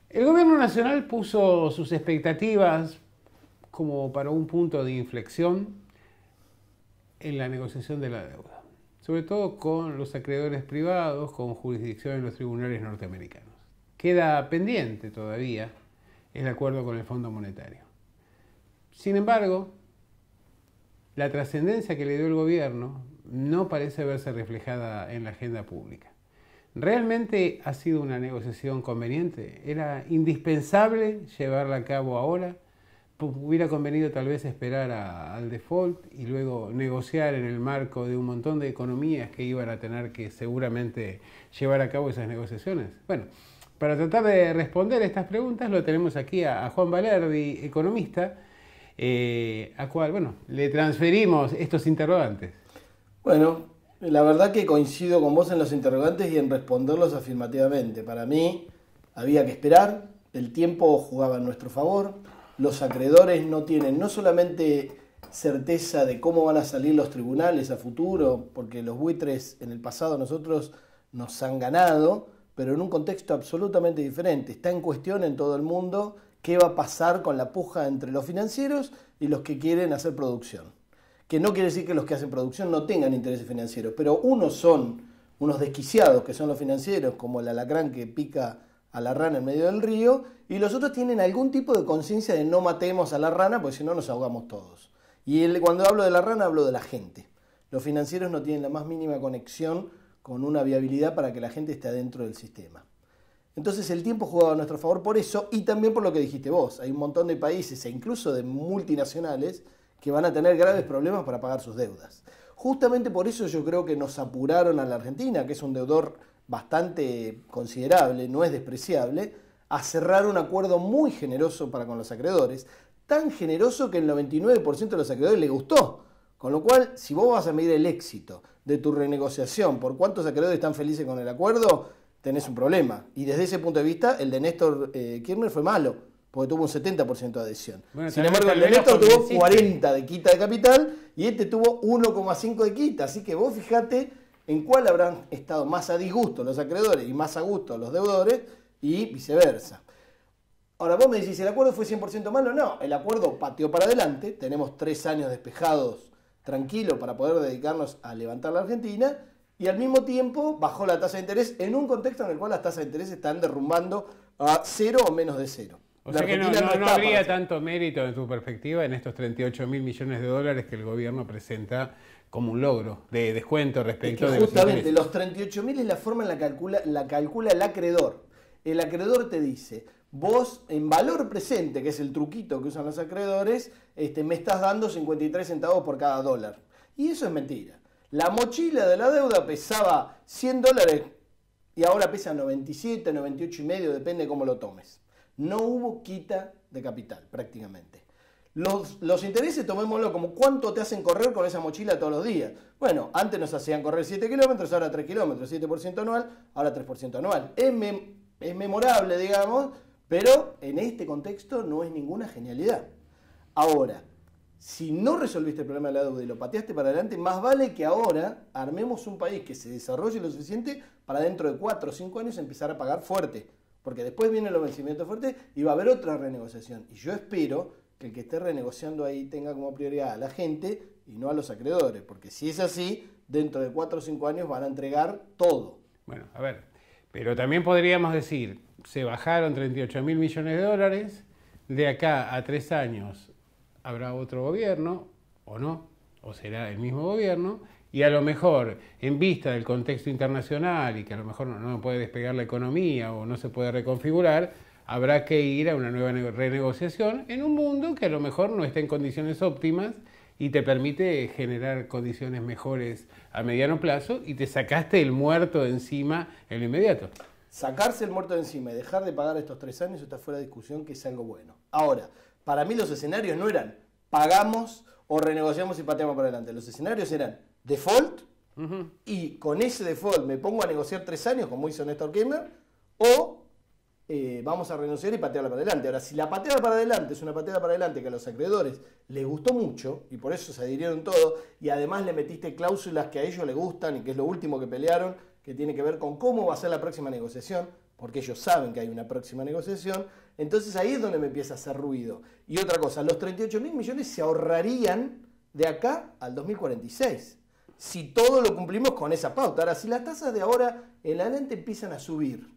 El gobierno nacional puso sus expectativas como para un punto de inflexión en la negociación de la deuda, sobre todo con los acreedores privados con jurisdicción en los tribunales norteamericanos. Queda pendiente todavía el acuerdo con el Fondo Monetario. Sin embargo, la trascendencia que le dio el gobierno no parece verse reflejada en la agenda pública. ¿Realmente ha sido una negociación conveniente? ¿Era indispensable llevarla a cabo ahora? ¿Hubiera convenido tal vez esperar al default y luego negociar en el marco de un montón de economías que iban a tener que seguramente llevar a cabo esas negociaciones? Bueno, para tratar de responder estas preguntas lo tenemos aquí a Juan Valerdi, economista, a cual, bueno, le transferimos estos interrogantes. Bueno, la verdad que coincido con vos en los interrogantes y en responderlos afirmativamente. Para mí había que esperar, el tiempo jugaba en nuestro favor, los acreedores no tienen no solamente certeza de cómo van a salir los tribunales a futuro, porque los buitres en el pasado nosotros nos han ganado, pero en un contexto absolutamente diferente. Está en cuestión en todo el mundo qué va a pasar con la puja entre los financieros y los que quieren hacer producción. Que no quiere decir que los que hacen producción no tengan intereses financieros, pero unos son unos desquiciados, que son los financieros, como el alacrán que pica a la rana en medio del río, y los otros tienen algún tipo de conciencia de no matemos a la rana, porque si no nos ahogamos todos. Y cuando hablo de la rana, hablo de la gente. Los financieros no tienen la más mínima conexión con una viabilidad para que la gente esté adentro del sistema. Entonces el tiempo jugaba a nuestro favor por eso, y también por lo que dijiste vos. Hay un montón de países, e incluso de multinacionales, que van a tener graves problemas para pagar sus deudas. Justamente por eso yo creo que nos apuraron a la Argentina, que es un deudor bastante considerable, no es despreciable, a cerrar un acuerdo muy generoso para con los acreedores, tan generoso que el 99% de los acreedores les gustó. Con lo cual, si vos vas a medir el éxito de tu renegociación por cuántos acreedores están felices con el acuerdo, tenés un problema. Y desde ese punto de vista, el de Néstor Kirchner fue malo, porque tuvo un 70% de adhesión. Bueno, sin embargo, el de Néstor tuvo 40 de quita de capital y este tuvo 1,5 de quita. Así que vos fijate en cuál habrán estado más a disgusto los acreedores y más a gusto los deudores y viceversa. Ahora vos me decís, ¿el acuerdo fue 100% malo? No, el acuerdo pateó para adelante, tenemos 3 años despejados tranquilos para poder dedicarnos a levantar la Argentina y al mismo tiempo bajó la tasa de interés en un contexto en el cual las tasas de interés están derrumbando a 0 o menos de 0. O sea que no habría tanto mérito en tu perspectiva en estos 38.000 millones de dólares que el gobierno presenta como un logro de descuento respecto de los intereses. Justamente, los 38.000 es la forma en la calcula el acreedor. El acreedor te dice, vos en valor presente, que es el truquito que usan los acreedores, me estás dando 53 centavos por cada dólar. Y eso es mentira. La mochila de la deuda pesaba 100 dólares y ahora pesa 97, 98 y medio, depende de cómo lo tomes. No hubo quita de capital prácticamente. Los intereses, tomémoslo como cuánto te hacen correr con esa mochila todos los días. Bueno, antes nos hacían correr 7 kilómetros, ahora 3 kilómetros, 7% anual, ahora 3% anual. Es memorable, digamos, pero en este contexto no es ninguna genialidad. Ahora, si no resolviste el problema de la deuda y lo pateaste para adelante, más vale que ahora armemos un país que se desarrolle lo suficiente para dentro de 4 o 5 años empezar a pagar fuerte. Porque después vienen los vencimientos fuertes y va a haber otra renegociación. Y yo espero que el que esté renegociando ahí tenga como prioridad a la gente y no a los acreedores. Porque si es así, dentro de 4 o 5 años van a entregar todo. Bueno, a ver, pero también podríamos decir, se bajaron 38.000 millones de dólares, de acá a 3 años habrá otro gobierno, o no, o será el mismo gobierno, y a lo mejor, en vista del contexto internacional y que a lo mejor no puede despegar la economía o no se puede reconfigurar, habrá que ir a una nueva renegociación en un mundo que a lo mejor no está en condiciones óptimas y te permite generar condiciones mejores a mediano plazo y te sacaste el muerto de encima en lo inmediato. Sacarse el muerto de encima y dejar de pagar estos 3 años está fuera de discusión, que es algo bueno. Ahora, para mí los escenarios no eran pagamos o renegociamos y pateamos para adelante. Los escenarios eran default, y con ese default me pongo a negociar 3 años, como hizo Néstor Kirchner, o vamos a renunciar y patearla para adelante. Ahora, si la pateada para adelante es una pateada para adelante que a los acreedores les gustó mucho, y por eso se adhirieron todo, y además le metiste cláusulas que a ellos les gustan y que es lo último que pelearon, que tiene que ver con cómo va a ser la próxima negociación, porque ellos saben que hay una próxima negociación, entonces ahí es donde me empieza a hacer ruido. Y otra cosa, los 38.000 millones se ahorrarían de acá al 2046, si todo lo cumplimos con esa pauta. Ahora, si las tasas de ahora en adelante empiezan a subir,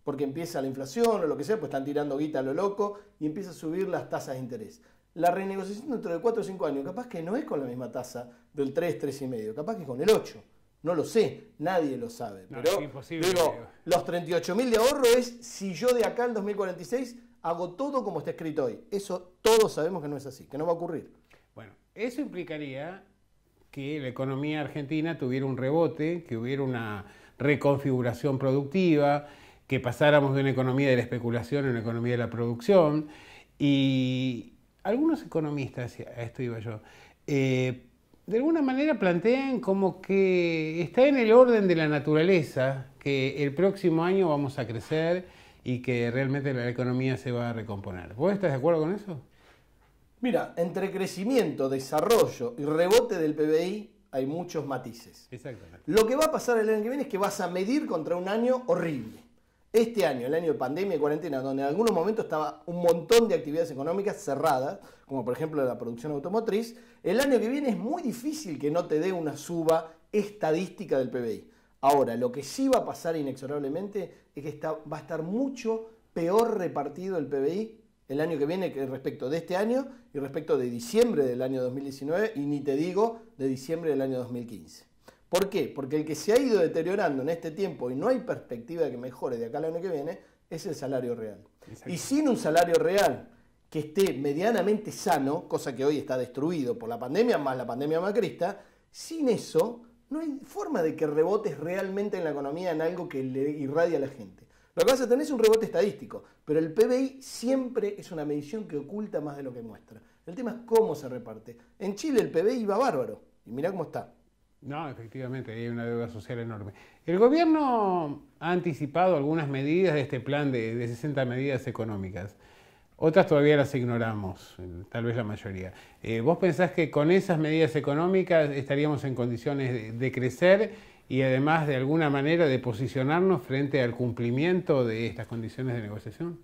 porque empieza la inflación o lo que sea, pues están tirando guita a lo loco y empieza a subir las tasas de interés. La renegociación dentro de 4 o 5 años, capaz que no es con la misma tasa del 3, 3,5, capaz que es con el 8. No lo sé, nadie lo sabe. No, pero es imposible. Digo, los 38.000 de ahorro es si yo de acá al 2046 hago todo como está escrito hoy. Eso todos sabemos que no es así, que no va a ocurrir. Bueno, eso implicaría que la economía argentina tuviera un rebote, que hubiera una reconfiguración productiva, que pasáramos de una economía de la especulación a una economía de la producción. Y algunos economistas, a esto iba yo, de alguna manera plantean como que está en el orden de la naturaleza que el próximo año vamos a crecer y que realmente la economía se va a recomponer. ¿Vos estás de acuerdo con eso? Mira, entre crecimiento, desarrollo y rebote del PBI hay muchos matices. Exactamente. Lo que va a pasar el año que viene es que vas a medir contra un año horrible. Este año, el año de pandemia y cuarentena, donde en algunos momentos estaba un montón de actividades económicas cerradas, como por ejemplo la producción automotriz, el año que viene es muy difícil que no te dé una suba estadística del PBI. Ahora, lo que sí va a pasar inexorablemente es que va a estar mucho peor repartido el PBI el año que viene que respecto de este año y respecto de diciembre del año 2019 y ni te digo de diciembre del año 2015. ¿Por qué? Porque el que se ha ido deteriorando en este tiempo y no hay perspectiva de que mejore de acá al año que viene es el salario real. Y sin un salario real que esté medianamente sano, cosa que hoy está destruido por la pandemia más la pandemia macrista, sin eso no hay forma de que rebotes realmente en la economía en algo que le irradia a la gente. Lo que vas a tener es un rebote estadístico, pero el PBI siempre es una medición que oculta más de lo que muestra. El tema es cómo se reparte. En Chile el PBI va bárbaro, y mirá cómo está. No, efectivamente, hay una deuda social enorme. El gobierno ha anticipado algunas medidas de este plan de 60 medidas económicas. Otras todavía las ignoramos, tal vez la mayoría. ¿Vos pensás que con esas medidas económicas estaríamos en condiciones de crecer y además de alguna manera de posicionarnos frente al cumplimiento de estas condiciones de negociación?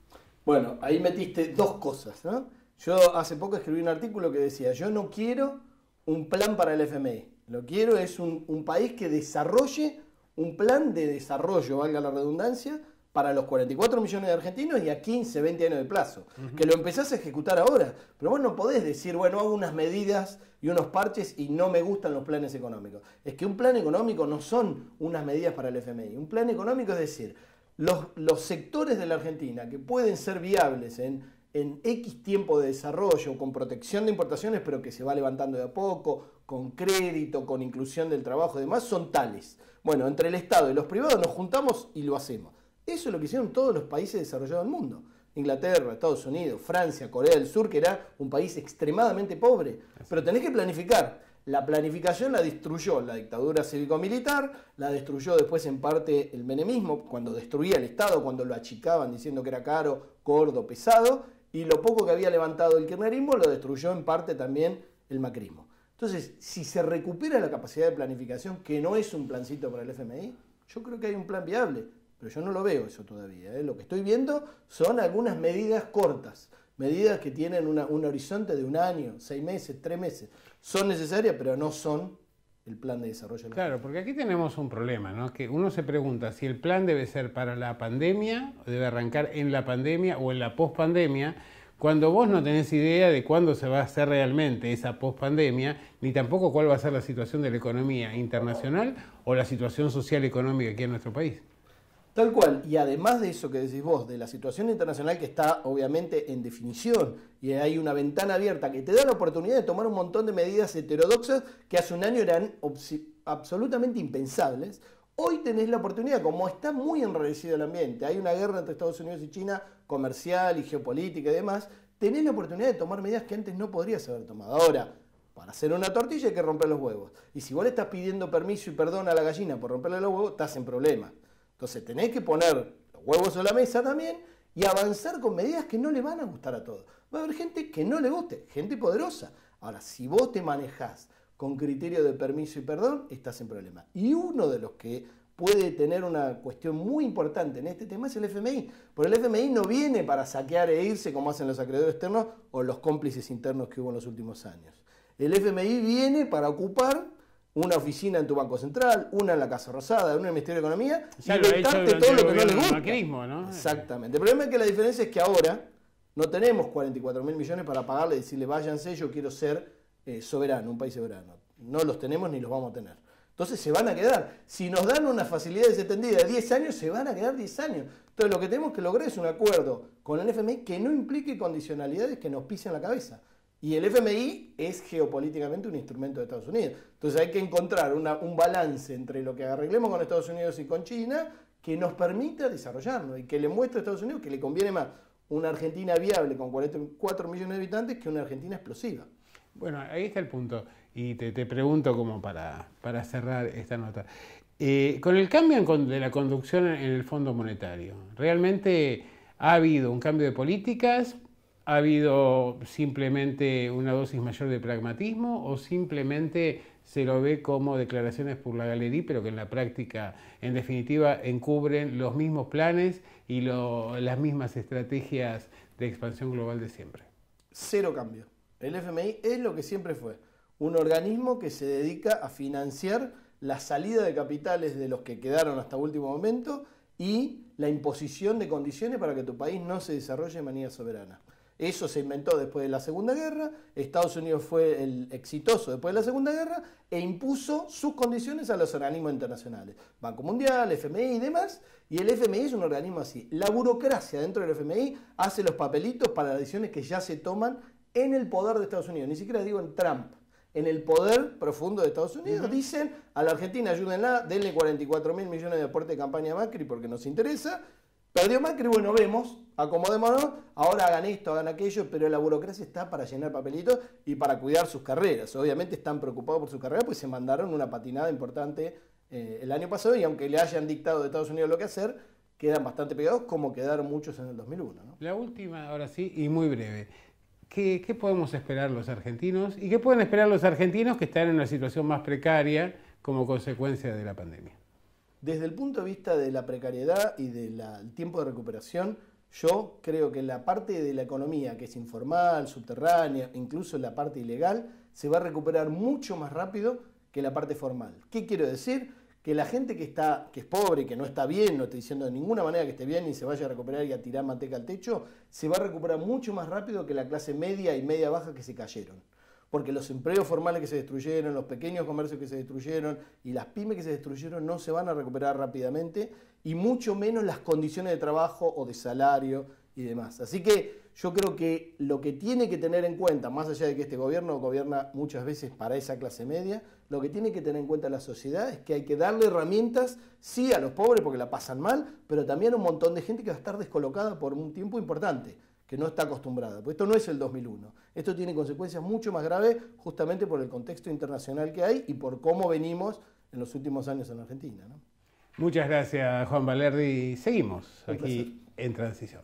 Bueno, ahí metiste dos cosas, ¿no? Yo hace poco escribí un artículo que decía, yo no quiero un plan para el FMI. Lo que quiero es un país que desarrolle un plan de desarrollo, valga la redundancia, para los 44 millones de argentinos y a 15, 20 años de plazo. Que lo empezás a ejecutar ahora. Pero vos no podés decir, bueno, hago unas medidas y unos parches y no me gustan los planes económicos. Es que un plan económico no son unas medidas para el FMI. Un plan económico es decir, los sectores de la Argentina que pueden ser viables en X tiempo de desarrollo, con protección de importaciones, pero que se va levantando de a poco, con crédito, con inclusión del trabajo y demás, son tales. Bueno, entre el Estado y los privados nos juntamos y lo hacemos. Eso es lo que hicieron todos los países desarrollados del mundo. Inglaterra, Estados Unidos, Francia, Corea del Sur, que era un país extremadamente pobre. Pero tenés que planificar. La planificación la destruyó la dictadura cívico-militar, la destruyó después en parte el menemismo, cuando destruía el Estado, cuando lo achicaban diciendo que era caro, gordo, pesado, y lo poco que había levantado el kirchnerismo lo destruyó en parte también el macrismo. Entonces, si se recupera la capacidad de planificación, que no es un plancito para el FMI, yo creo que hay un plan viable, pero yo no lo veo eso todavía. Lo que estoy viendo son algunas medidas cortas, medidas que tienen un horizonte de un año, 6 meses, 3 meses. Son necesarias, pero no son el plan de desarrollo. Claro, porque aquí tenemos un problema, ¿no? Que uno se pregunta si el plan debe ser para la pandemia, o debe arrancar en la pandemia o en la pospandemia, cuando vos no tenés idea de cuándo se va a hacer realmente esa pospandemia, ni tampoco cuál va a ser la situación de la economía internacional o la situación social y económica aquí en nuestro país. Tal cual, y además de eso que decís vos, de la situación internacional que está obviamente en definición, y hay una ventana abierta que te da la oportunidad de tomar un montón de medidas heterodoxas que hace un año eran absolutamente impensables, hoy tenés la oportunidad, como está muy enrarecido el ambiente, hay una guerra entre Estados Unidos y China, comercial y geopolítica y demás, tenés la oportunidad de tomar medidas que antes no podrías haber tomado. Ahora, para hacer una tortilla hay que romper los huevos, y si vos le estás pidiendo permiso y perdón a la gallina por romperle los huevos, estás en problema. Entonces tenés que poner los huevos sobre la mesa también y avanzar con medidas que no le van a gustar a todos. Va a haber gente que no le guste, gente poderosa. Ahora, si vos te manejás con criterio de permiso y perdón, estás en problema. Y uno de los que puede tener una cuestión muy importante en este tema es el FMI. Porque el FMI no viene para saquear e irse como hacen los acreedores externos o los cómplices internos que hubo en los últimos años. El FMI viene para ocupar una oficina en tu Banco Central, una en la Casa Rosada, una en el Ministerio de Economía, ya y vetarte todo lo que no les gusta. Macrismo, ¿no? Exactamente. El problema es que la diferencia es que ahora no tenemos 44.000 millones para pagarle y decirle váyanse, yo quiero ser soberano, un país soberano. No los tenemos ni los vamos a tener. Entonces se van a quedar. Si nos dan una facilidad extendida de 10 años, se van a quedar 10 años. Entonces lo que tenemos que lograr es un acuerdo con el FMI que no implique condicionalidades que nos pisen la cabeza. Y el FMI es geopolíticamente un instrumento de Estados Unidos. Entonces hay que encontrar un balance entre lo que arreglemos con Estados Unidos y con China que nos permita desarrollarnos y que le muestre a Estados Unidos que le conviene más una Argentina viable con 44 millones de habitantes que una Argentina explosiva. Bueno, ahí está el punto. Y te pregunto como para cerrar esta nota. Con el cambio de la conducción en el Fondo Monetario, ¿realmente ha habido un cambio de políticas? ¿Ha habido simplemente una dosis mayor de pragmatismo o simplemente se lo ve como declaraciones por la galería, pero que en la práctica, en definitiva, encubren los mismos planes y las mismas estrategias de expansión global de siempre? Cero cambio. El FMI es lo que siempre fue, un organismo que se dedica a financiar la salida de capitales de los que quedaron hasta último momento y la imposición de condiciones para que tu país no se desarrolle de manera soberana. Eso se inventó después de la Segunda Guerra, Estados Unidos fue el exitoso después de la Segunda Guerra e impuso sus condiciones a los organismos internacionales, Banco Mundial, FMI y demás, y el FMI es un organismo así. La burocracia dentro del FMI hace los papelitos para las decisiones que ya se toman en el poder de Estados Unidos, ni siquiera digo en Trump, en el poder profundo de Estados Unidos. Dicen a la Argentina ayúdenla, denle 44.000 millones de aporte de campaña a Macri porque nos interesa. Perdió Macri, bueno, vemos, acomodémonos, ahora hagan esto, hagan aquello, pero la burocracia está para llenar papelitos y para cuidar sus carreras. Obviamente están preocupados por su carrera, pues se mandaron una patinada importante el año pasado y aunque le hayan dictado de Estados Unidos lo que hacer, quedan bastante pegados como quedaron muchos en el 2001, ¿no? La última, ahora sí, y muy breve. ¿Qué podemos esperar los argentinos? ¿Y qué pueden esperar los argentinos que están en una situación más precaria como consecuencia de la pandemia? Desde el punto de vista de la precariedad y del tiempo de recuperación, yo creo que la parte de la economía que es informal, subterránea, incluso la parte ilegal, se va a recuperar mucho más rápido que la parte formal. ¿Qué quiero decir? Que la gente que es pobre, que no está bien, no estoy diciendo de ninguna manera que esté bien y se vaya a recuperar y a tirar manteca al techo, se va a recuperar mucho más rápido que la clase media y media baja que se cayeron. Porque los empleos formales que se destruyeron, los pequeños comercios que se destruyeron y las pymes que se destruyeron no se van a recuperar rápidamente y mucho menos las condiciones de trabajo o de salario y demás. Así que yo creo que lo que tiene que tener en cuenta, más allá de que este gobierno gobierna muchas veces para esa clase media, lo que tiene que tener en cuenta la sociedad es que hay que darle herramientas, sí a los pobres porque la pasan mal, pero también a un montón de gente que va a estar descolocada por un tiempo importante, que no está acostumbrada. Porque esto no es el 2001. Esto tiene consecuencias mucho más graves justamente por el contexto internacional que hay y por cómo venimos en los últimos años en Argentina, ¿no? Muchas gracias, Juan Valerdi. Seguimos aquí en Transición.